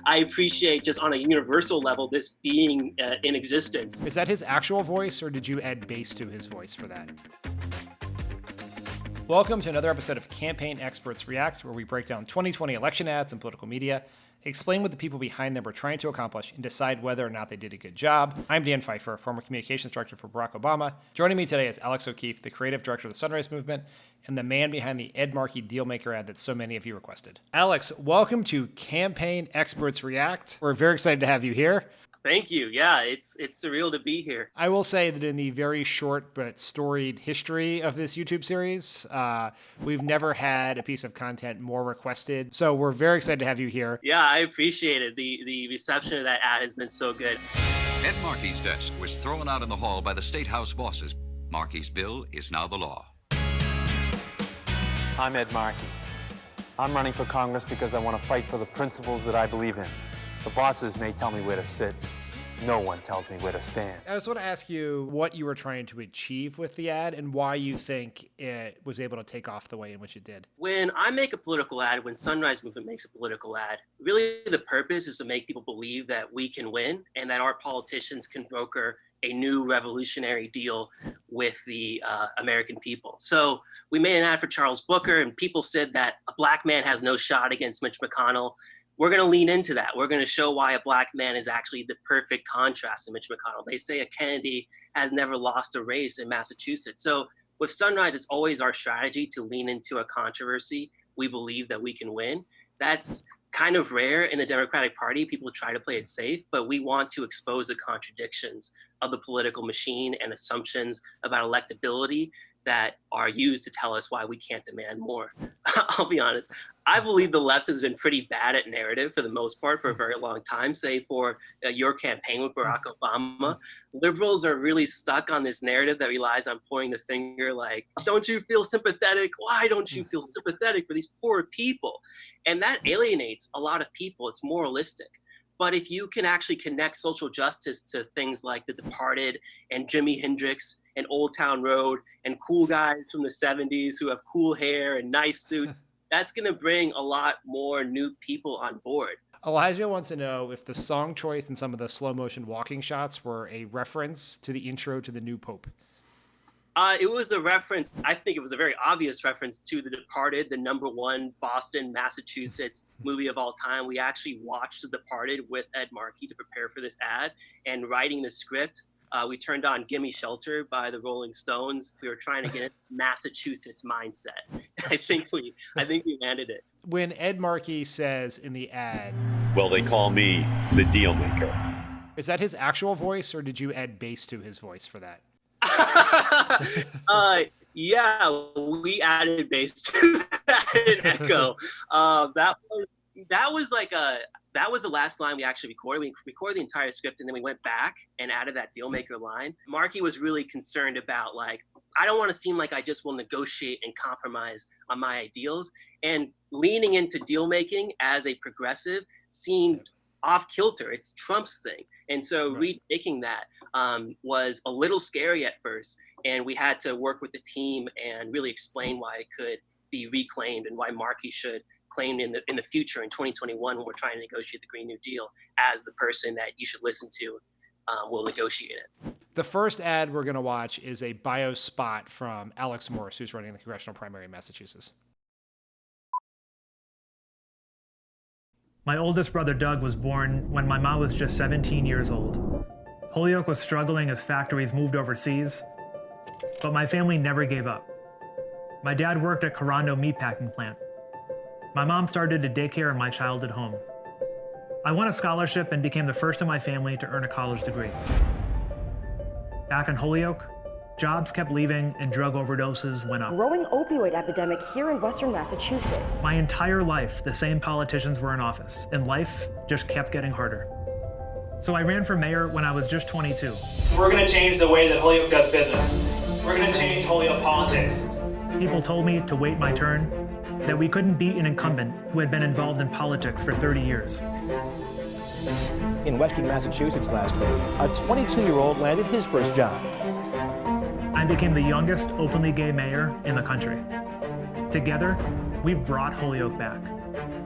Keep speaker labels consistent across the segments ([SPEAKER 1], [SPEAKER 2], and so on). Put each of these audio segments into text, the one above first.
[SPEAKER 1] I appreciate just on a universal level this being in existence.
[SPEAKER 2] Is that his actual voice, or did you add bass to his voice for that? Welcome to another episode of Campaign Experts React, where we break down 2020 election ads and political media, explain what the people behind them were trying to accomplish, and decide whether or not they did a good job. I'm Dan Pfeiffer, former communications director for Barack Obama. Joining me today is Alex O'Keefe, the creative director of the Sunrise Movement, and the man behind the Ed Markey Dealmaker ad that so many of you requested. Alex, welcome to Campaign Experts React. We're very excited to have you here.
[SPEAKER 1] Thank you. Yeah, it's surreal to be here.
[SPEAKER 2] I will say that in the very short but storied history of this YouTube series, we've never had a piece of content more requested. So we're very excited to have you here.
[SPEAKER 1] Yeah, I appreciate it. The reception of that ad has been so good.
[SPEAKER 3] Ed Markey's desk was thrown out in the hall by the State House bosses. Markey's bill is now the law.
[SPEAKER 4] I'm Ed Markey. I'm running for Congress because I want to fight for the principles that I believe in. The bosses may tell me where to sit. No one tells me where to stand.
[SPEAKER 2] I just want to ask you what you were trying to achieve with the ad and why you think it was able to take off the way in which it did.
[SPEAKER 1] When I make a political ad, when Sunrise Movement makes a political ad, really the purpose is to make people believe that we can win and that our politicians can broker a new revolutionary deal with the American people. So we made an ad for Charles Booker, and people said that a black man has no shot against Mitch McConnell. We're going to lean into that. We're going to show why a black man is actually the perfect contrast to Mitch McConnell. They say a Kennedy has never lost a race in Massachusetts. So with Sunrise, it's always our strategy to lean into a controversy we believe that we can win. That's kind of rare in the Democratic Party. People try to play it safe, but we want to expose the contradictions of the political machine and assumptions about electability that are used to tell us why we can't demand more. I'll be honest, I believe the left has been pretty bad at narrative for the most part for a very long time, say for your campaign with Barack Obama. Liberals are really stuck on this narrative that relies on pointing the finger like, don't you feel sympathetic? Why don't you feel sympathetic for these poor people? And that alienates a lot of people. It's moralistic. But if you can actually connect social justice to things like The Departed and Jimi Hendrix and Old Town Road and cool guys from the 70s who have cool hair and nice suits, that's going to bring a lot more new people on board.
[SPEAKER 2] Elijah wants to know if the song choice and some of the slow motion walking shots were a reference to the intro to the new Pope.
[SPEAKER 1] It was a reference, I think it was a very obvious reference to The Departed, the #1 Boston, Massachusetts movie of all time. We actually watched The Departed with Ed Markey to prepare for this ad, and writing the script, we turned on Gimme Shelter by the Rolling Stones. We were trying to get into Massachusetts mindset. I think we landed it.
[SPEAKER 2] When Ed Markey says in the ad,
[SPEAKER 5] well, they call me the Dealmaker.
[SPEAKER 2] Is that his actual voice, or did you add bass to his voice for that?
[SPEAKER 1] Yeah, we added bass to that and echo. That was the last line we actually recorded. We recorded the entire script and then we went back and added that Dealmaker line. Markey was really concerned about, like, I don't want to seem like I just will negotiate and compromise on my ideals. And leaning into deal making as a progressive seemed off kilter. It's Trump's thing. And so remaking that was a little scary at first. And we had to work with the team and really explain why it could be reclaimed and why Markey should claim in the future in 2021 when we're trying to negotiate the Green New Deal as the person that you should listen to will negotiate it.
[SPEAKER 2] The first ad we're going to watch is a bio spot from Alex Morse, who's running the congressional primary in Massachusetts.
[SPEAKER 6] My oldest brother Doug was born when my mom was just 17 years old. Holyoke was struggling as factories moved overseas, but my family never gave up. My dad worked at Corando meatpacking plant. My mom started a daycare in my childhood home. I won a scholarship and became the first in my family to earn a college degree. Back in Holyoke, jobs kept leaving and drug overdoses went up.
[SPEAKER 7] Growing opioid epidemic here in Western Massachusetts.
[SPEAKER 6] My entire life, the same politicians were in office, and life just kept getting harder. So I ran for mayor when I was just 22.
[SPEAKER 8] We're going to change the way that Holyoke does business. We're going to change Holyoke politics.
[SPEAKER 6] People told me to wait my turn, that we couldn't beat an incumbent who had been involved in politics for 30 years.
[SPEAKER 9] In Western Massachusetts last week, a 22-year-old landed his first job.
[SPEAKER 6] I became the youngest openly gay mayor in the country. Together, we've brought Holyoke back.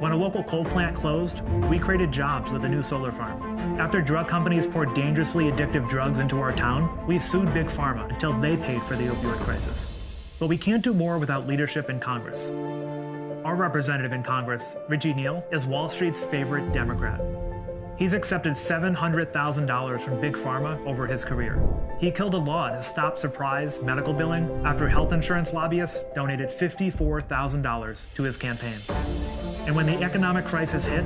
[SPEAKER 6] When a local coal plant closed, we created jobs with a new solar farm. After drug companies poured dangerously addictive drugs into our town, we sued Big Pharma until they paid for the opioid crisis. But we can't do more without leadership in Congress. Our representative in Congress, Richie Neal, is Wall Street's favorite Democrat. He's accepted $700,000 from Big Pharma over his career. He killed a law to stop surprise medical billing after health insurance lobbyists donated $54,000 to his campaign. And when the economic crisis hit,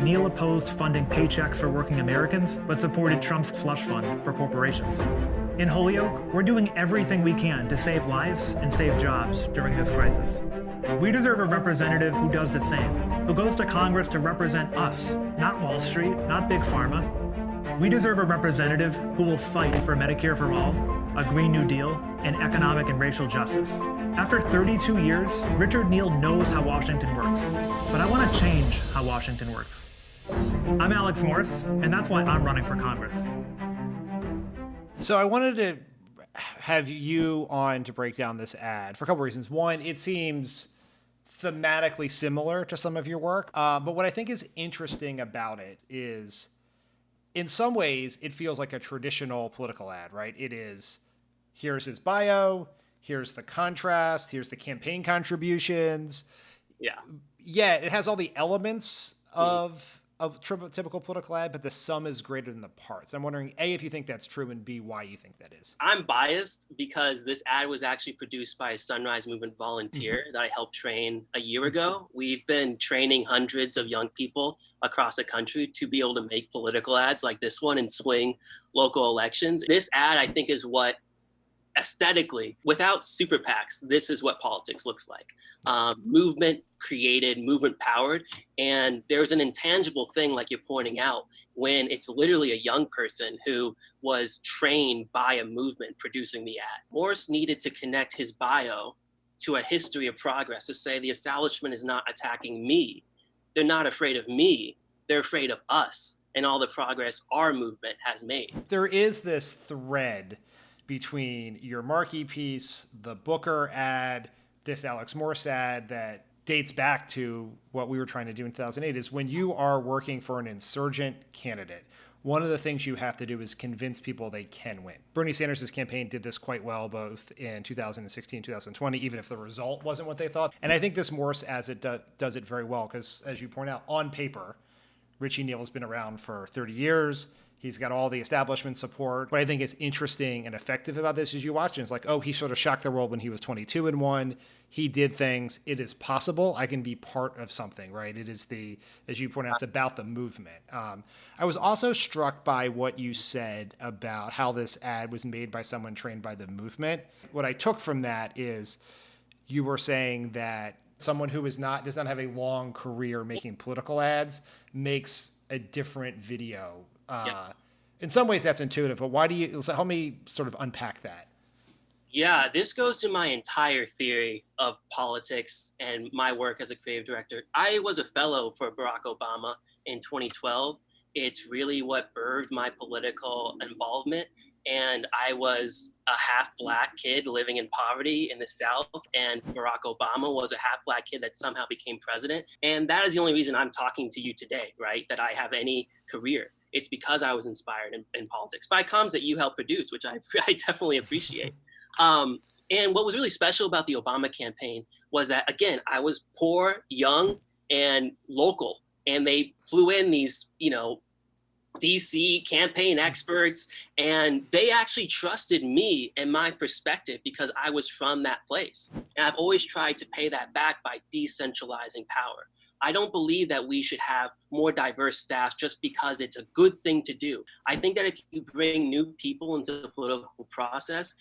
[SPEAKER 6] Neal opposed funding paychecks for working Americans, but supported Trump's slush fund for corporations. In Holyoke, we're doing everything we can to save lives and save jobs during this crisis. We deserve a representative who does the same, who goes to Congress to represent us, not Wall Street, not Big Pharma. We deserve a representative who will fight for Medicare for all, a Green New Deal, and economic and racial justice. After 32 years, Richard Neal knows how Washington works, but I want to change how Washington works. I'm Alex Morse, and that's why I'm running for Congress.
[SPEAKER 2] So I wanted to have you on to break down this ad for a couple reasons. One, it seems thematically similar to some of your work, but what I think is interesting about it is, in some ways, it feels like a traditional political ad, right? It is, here's his bio, here's the contrast, here's the campaign contributions.
[SPEAKER 1] Yeah.
[SPEAKER 2] Yet it has all the elements of typical political ad, but the sum is greater than the parts. I'm wondering, A, if you think that's true, and B, why you think that is.
[SPEAKER 1] I'm biased because this ad was actually produced by a Sunrise Movement volunteer that I helped train a year ago. We've been training hundreds of young people across the country to be able to make political ads like this one and swing local elections. This ad, I think, is what aesthetically, without super PACs, this is what politics looks like. Movement created, movement powered, and there's an intangible thing, like you're pointing out, when it's literally a young person who was trained by a movement producing the ad. Morse needed to connect his bio to a history of progress to say the establishment is not attacking me. They're not afraid of me. They're afraid of us and all the progress our movement has made.
[SPEAKER 2] There is this thread between your Markey piece, the Booker ad, this Alex Morse ad that dates back to what we were trying to do in 2008, is when you are working for an insurgent candidate, one of the things you have to do is convince people they can win. Bernie Sanders' campaign did this quite well, both in 2016, 2020, even if the result wasn't what they thought. And I think this Morse as it does it very well, because as you point out, on paper, Richie Neal has been around for 30 years. He's got all the establishment support. What I think is interesting and effective about this is you watch it, it's like, oh, he sort of shocked the world when he was 22 and 1. He did things. It is possible. I can be part of something, right? It is as you point out, it's about the movement. I was also struck by what you said about how this ad was made by someone trained by the movement. What I took from that is you were saying that someone who does not have a long career making political ads makes a different video. In some ways that's intuitive, but help me sort of unpack that.
[SPEAKER 1] Yeah, this goes to my entire theory of politics and my work as a creative director. I was a fellow for Barack Obama in 2012. It's really what birthed my political involvement. And I was a half-Black kid living in poverty in the South, and Barack Obama was a half-Black kid that somehow became president. And that is the only reason I'm talking to you today, right? That I have any career. It's because I was inspired in politics by comms that you helped produce, which I definitely appreciate. And what was really special about the Obama campaign was that, again, I was poor, young, and local. And they flew in these, DC campaign experts, and they actually trusted me and my perspective because I was from that place. And I've always tried to pay that back by decentralizing power. I don't believe that we should have more diverse staff just because it's a good thing to do. I think that if you bring new people into the political process,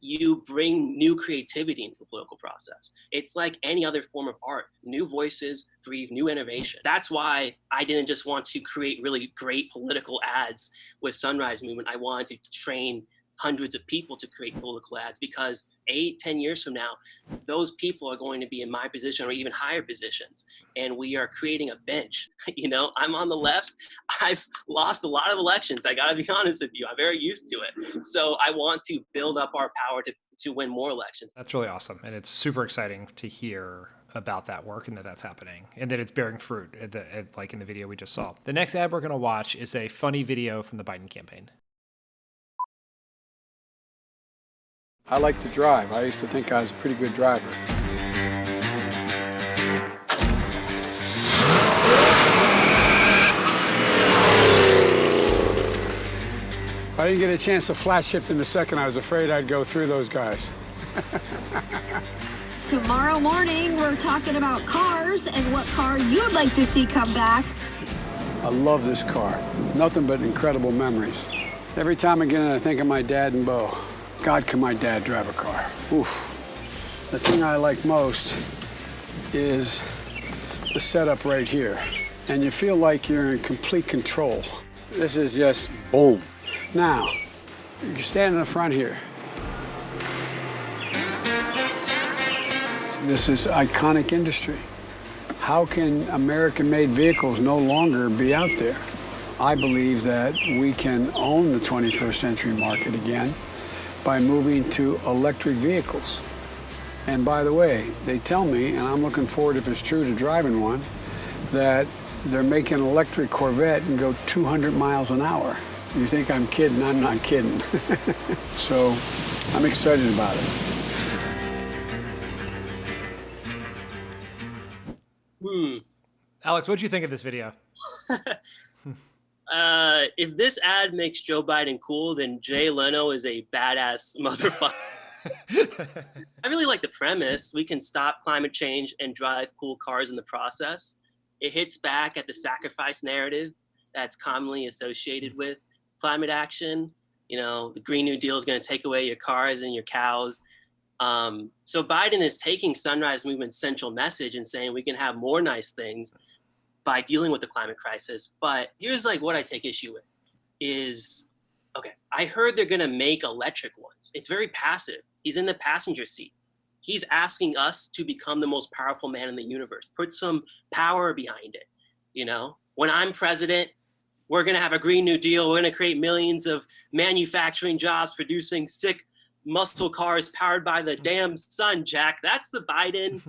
[SPEAKER 1] you bring new creativity into the political process. It's like any other form of art. New voices breathe new innovation. That's why I didn't just want to create really great political ads with Sunrise Movement. I wanted to train hundreds of people to create political ads because 8-10 years from now, those people are going to be in my position or even higher positions. And we are creating a bench. I'm on the left. I've lost a lot of elections. I gotta be honest with you. I'm very used to it. So I want to build up our power to win more elections.
[SPEAKER 2] That's really awesome. And it's super exciting to hear about that work and that that's happening and that it's bearing fruit, like in the video we just saw. The next ad we're going to watch is a funny video from the Biden campaign.
[SPEAKER 10] I like to drive. I used to think I was a pretty good driver. If I didn't get a chance to flat shift in the second, I was afraid I'd go through those guys.
[SPEAKER 11] Tomorrow morning, we're talking about cars and what car you'd like to see come back.
[SPEAKER 10] I love this car. Nothing but incredible memories. Every time I get in, I think of my dad and Bo. God, can my dad drive a car? Oof. The thing I like most is the setup right here. And you feel like you're in complete control. This is just boom. Now, you can stand in the front here. This is iconic industry. How can American-made vehicles no longer be out there? I believe that we can own the 21st century market again by moving to electric vehicles. And by the way, they tell me, and I'm looking forward, if it's true, to driving one, that they're making an electric Corvette and go 200 miles an hour. You think I'm kidding? I'm not kidding. So I'm excited about it.
[SPEAKER 2] Alex, what did you think of this video?
[SPEAKER 1] If this ad makes Joe Biden cool, then Jay Leno is a badass motherfucker. I really like the premise. We can stop climate change and drive cool cars in the process. It hits back at the sacrifice narrative that's commonly associated with climate action. You know, the Green New Deal is going to take away your cars and your cows. So Biden is taking Sunrise Movement's central message and saying we can have more nice things by dealing with the climate crisis. But here's like what I take issue with is, okay, I heard they're going to make electric ones. It's very passive. He's in the passenger seat. He's asking us to become the most powerful man in the universe. Put some power behind it. You know, when I'm president, we're going to have a Green New Deal. We're going to create millions of manufacturing jobs producing sick muscle cars powered by the damn sun, Jack. That's the Biden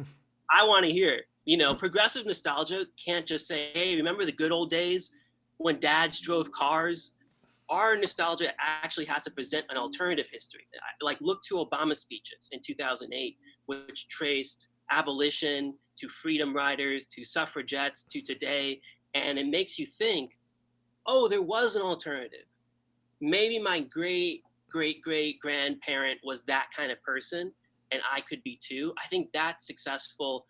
[SPEAKER 1] I want to hear. You know, progressive nostalgia can't just say, hey, remember the good old days when dads drove cars? Our nostalgia actually has to present an alternative history. Like, look to Obama's speeches in 2008, which traced abolition to freedom riders, to suffragettes, to today. And it makes you think, oh, there was an alternative. Maybe my great-great-great-grandparent was that kind of person, and I could be too. I think that's successful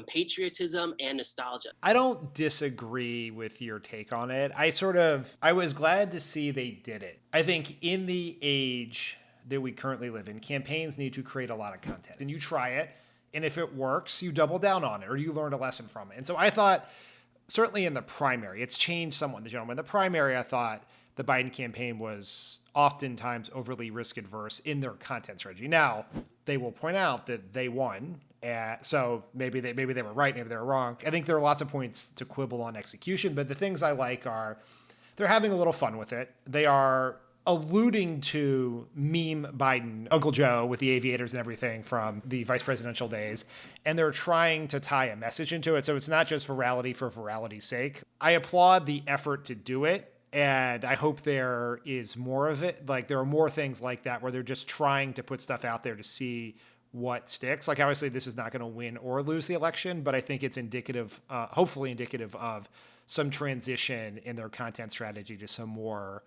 [SPEAKER 1] patriotism and nostalgia.
[SPEAKER 2] I don't disagree with your take on it. I was glad to see they did it. I think in the age that we currently live in, campaigns need to create a lot of content. And you try it, and if it works, you double down on it, or you learn a lesson from it. And so I thought, certainly in the primary, it's changed somewhat in the general. In the primary, I thought the Biden campaign was oftentimes overly risk adverse in their content strategy. Now, they will point out that they won. So maybe they were right, maybe they were wrong. I think there are lots of points to quibble on execution, but the things I like are they're having a little fun with it. They are alluding to meme Biden, Uncle Joe with the aviators and everything from the vice presidential days, and they're trying to tie a message into it. So it's not just virality for virality's sake. I applaud the effort to do it. And I hope there is more of it. Like, there are more things like that where they're just trying to put stuff out there to see what sticks. Like, obviously this is not going to win or lose the election, but I think it's indicative, hopefully indicative of some transition in their content strategy to some more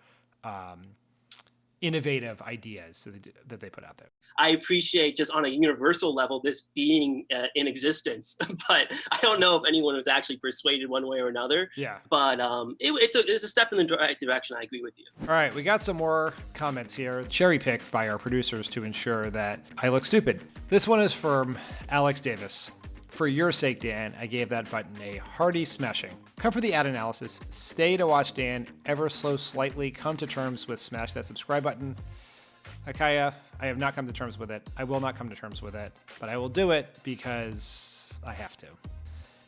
[SPEAKER 2] innovative ideas that they put out there.
[SPEAKER 1] I appreciate just on a universal level this being in existence, but I don't know if anyone was actually persuaded one way or another.
[SPEAKER 2] Yeah.
[SPEAKER 1] But it's a step in the right direction. I agree with you.
[SPEAKER 2] All right, we got some more comments here, cherry-picked by our producers to ensure that I look stupid. This one is from Alex Davis. For your sake, Dan, I gave that button a hearty smashing. Come for the ad analysis. Stay to watch Dan ever so slightly come to terms with smash that subscribe button. Akaya, I have not come to terms with it. I will not come to terms with it, but I will do it because I have to.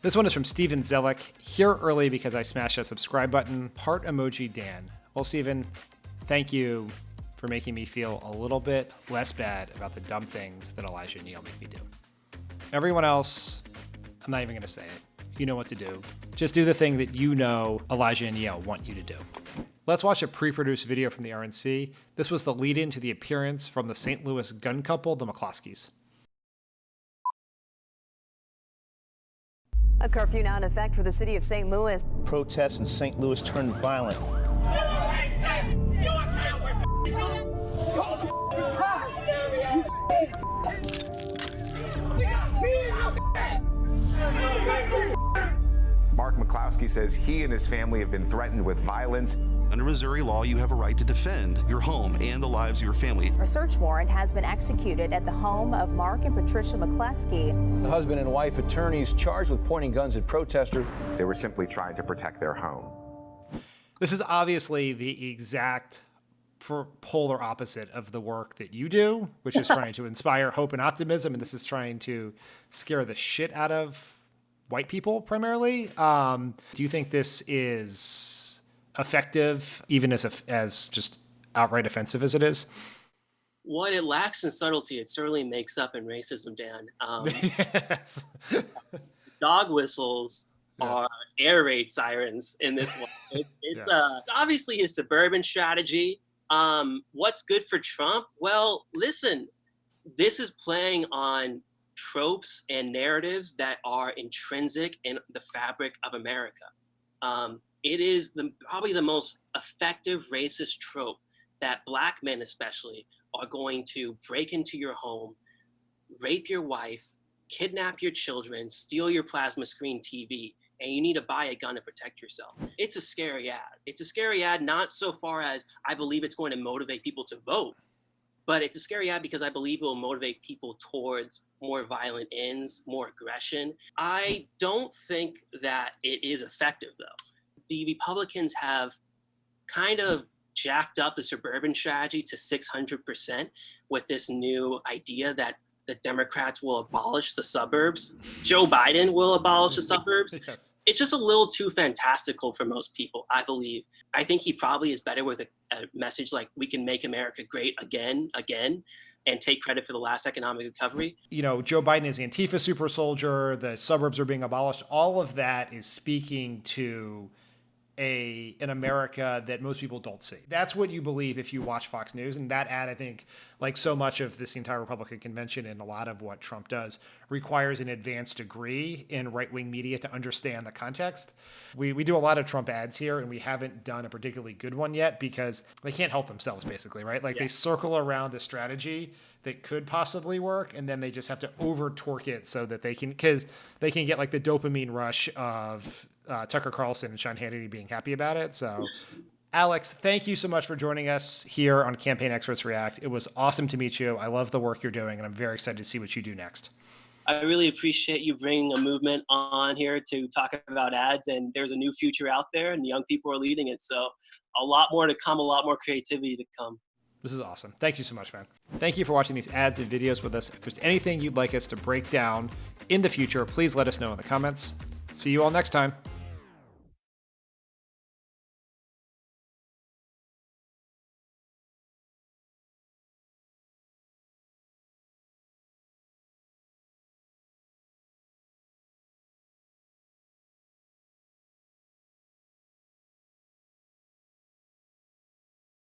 [SPEAKER 2] This one is from Steven Zellick. Here early because I smashed that subscribe button. Part emoji Dan. Well, Steven, thank you for making me feel a little bit less bad about the dumb things that Elijah and Neil make me do. Everyone else, I'm not even going to say it. You know what to do. Just do the thing that you know Elijah and Yale want you to do. Let's watch a pre-produced video from the RNC. This was the lead-in to the appearance from the St. Louis gun couple, the McCloskeys.
[SPEAKER 12] A curfew now in effect for the city of St. Louis.
[SPEAKER 9] Protests in St. Louis turned violent.
[SPEAKER 13] Mark McCloskey says he and his family have been threatened with violence.
[SPEAKER 14] Under Missouri law, you have a right to defend your home and the lives of your family.
[SPEAKER 15] A search warrant has been executed at the home of Mark and Patricia McClosky.
[SPEAKER 9] The husband and wife attorneys charged with pointing guns at protesters.
[SPEAKER 13] They were simply trying to protect their home.
[SPEAKER 2] This is obviously the exact polar opposite of the work that you do, which is trying to inspire hope and optimism, and this is trying to scare the shit out of white people primarily. Do you think this is effective, even as just outright offensive as it is?
[SPEAKER 1] What it lacks in subtlety, it certainly makes up in racism, Dan.
[SPEAKER 2] Yes.
[SPEAKER 1] Dog whistles are air raid sirens in this one. It's obviously his suburban strategy. What's good for Trump? Well, listen, this is playing on tropes and narratives that are intrinsic in the fabric of America. It is probably the most effective racist trope that Black men especially are going to break into your home, rape your wife, kidnap your children, steal your plasma screen TV, and you need to buy a gun to protect yourself. It's a scary ad. It's a scary ad not so far as I believe it's going to motivate people to vote, but it's a scary ad because I believe it will motivate people towards more violent ends, more aggression. I don't think that it is effective, though. The Republicans have kind of jacked up the suburban strategy to 600% with this new idea that the Democrats will abolish the suburbs. Joe Biden will abolish the suburbs.
[SPEAKER 2] Yes.
[SPEAKER 1] It's just a little too fantastical for most people, I believe. I think he probably is better with a message like, we can make America great again, and take credit for the last economic recovery.
[SPEAKER 2] You know, Joe Biden is Antifa super soldier. The suburbs are being abolished. All of that is speaking to an America that most people don't see. That's what you believe if you watch Fox News. And that ad, I think, like so much of this entire Republican convention and a lot of what Trump does, requires an advanced degree in right-wing media to understand the context. We do a lot of Trump ads here, and we haven't done a particularly good one yet because they can't help themselves, basically, right? Like they circle around the strategy that could possibly work, and then they just have to over-torque it so that they can get like the dopamine rush of Tucker Carlson and Sean Hannity being happy about it. So, Alex, thank you so much for joining us here on Campaign Experts React. It was awesome to meet you. I love the work you're doing, and I'm very excited to see what you do next.
[SPEAKER 1] I really appreciate you bringing a movement on here to talk about ads, and there's a new future out there, and young people are leading it. So a lot more to come, a lot more creativity to come.
[SPEAKER 2] This is awesome. Thank you so much, man. Thank you for watching these ads and videos with us. If there's anything you'd like us to break down in the future, please let us know in the comments. See you all next time.